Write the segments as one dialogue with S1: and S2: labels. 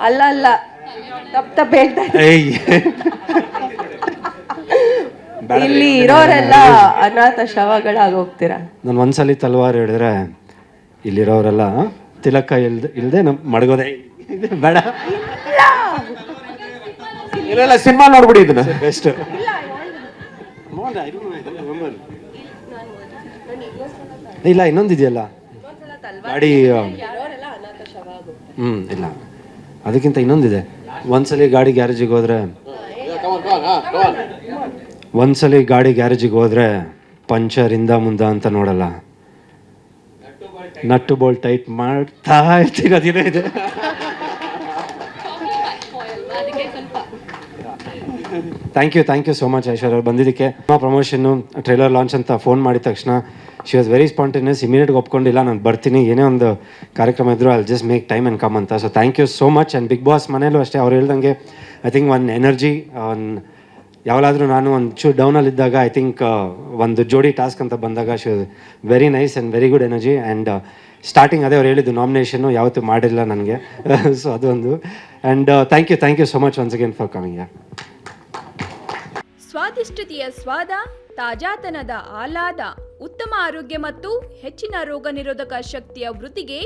S1: ಅಲ್ಲ ಅಲ್ಲ, ತಪ್ಪ ಹೇಳ್ತಾ
S2: ಏಯ್
S1: ಇಲ್ಲಿ ಇರೋರೆಲ್ಲ ಅನಾಥ ಶವಗಳಾಗಿ ಹೋಗ್ತೀರಾ.
S2: ನಾನು ಒಂದ್ಸಲಿ ತಲ್ವಾರ್ ಹಿಡಿದ್ರೆ ಇಲ್ಲಿರೋರೆಲ್ಲ ತಿಲಕ ಇಲ್ದೆ ಮಡಗೋದೆ ಬೇಡ.
S3: ಇಲ್ಲ ಸಿನಿಮಾ ನೋಡ್ಬಿಡಿ ಇದನ್ನ.
S2: ಬೆಸ್ಟ್. ಇಲ್ಲ ಇನ್ನೊಂದಿದೆಯಲ್ಲ ಗಾಡಿ. ಇಲ್ಲ ಅದಕ್ಕಿಂತ ಇನ್ನೊಂದಿದೆ. ಒಂದ್ಸಲಿ ಗಾಡಿ ಗ್ಯಾರೇಜಿಗೆ ಹೋದ್ರೆ ಪಂಚರ್ ಇಂದ ಮುಂದ ಅಂತ ನೋಡಲ್ಲ, ನಟ್ಟು ಬೋಲ್ಟ್ ಟೈಟ್ ಮಾಡ್ತಾ ಇರ್ತೀನಿ. ಅದೇನೇ ಇದೆ. Thank you so much Aishwarya ಅವ್ರು ಬಂದಿದ್ದಕ್ಕೆ. ಪ್ರಮೋಷನ್ನು ಟ್ರೈಲರ್ ಲಾಂಚ್ ಅಂತ ಫೋನ್ ಮಾಡಿದ ತಕ್ಷಣ ಶಿ ವಾಸ್ ವೆರಿ ಸ್ಪಾಂಟೇನಿಯಸ್. ಇಮಿಡಿಯೇಟ್ಗೆ ಒಪ್ಕೊಂಡಿಲ್ಲ, ನಾನು ಬರ್ತೀನಿ, ಏನೇ ಒಂದು ಕಾರ್ಯಕ್ರಮ ಇದ್ರು I'll just make time and come ಅಂತ. So thank you so much. And Bigg Boss ಮನೇಲೂ ಅಷ್ಟೇ, ಅವ್ರು ಹೇಳ್ದಂಗೆ ಐ ಥಿಂಕ್ ಒಂದು ಎನರ್ಜಿ, ಯಾವಾಗಲಾದರೂ ನಾನು ಒಂದು ಚೂರು ಡೌನಲ್ಲಿದ್ದಾಗ ಐ ಥಿಂಕ್ ಒಂದು ಜೋಡಿ ಟಾಸ್ಕ್ ಅಂತ ಬಂದಾಗ she was very nice and very good energy. And starting ಅದೇ ಅವ್ರು ಹೇಳಿದ್ದು, ನಾಮಿನೇಷನ್ನು ಯಾವತ್ತೂ ಮಾಡಿಲ್ಲ ನನಗೆ. ಸೊ ಅದೊಂದು. And thank you so much once again for coming.
S4: ಸ್ವಾದಿಷ್ಟತೆಯ ಸ್ವಾದ, ತಾಜಾತನದ ಆಹ್ಲಾದ, ಉತ್ತಮ ಆರೋಗ್ಯ ಮತ್ತು ಹೆಚ್ಚಿನ ರೋಗ ನಿರೋಧಕ ಶಕ್ತಿಯ ವೃದ್ಧಿಗೆ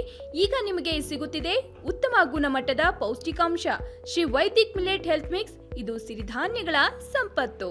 S4: ಈಗ ನಿಮಗೆ ಸಿಗುತ್ತಿದೆ ಉತ್ತಮ ಗುಣಮಟ್ಟದ ಪೌಷ್ಟಿಕಾಂಶ Shri Vaidik millet health mix. ಇದು ಸಿರಿಧಾನ್ಯಗಳ ಸಂಪತ್ತು.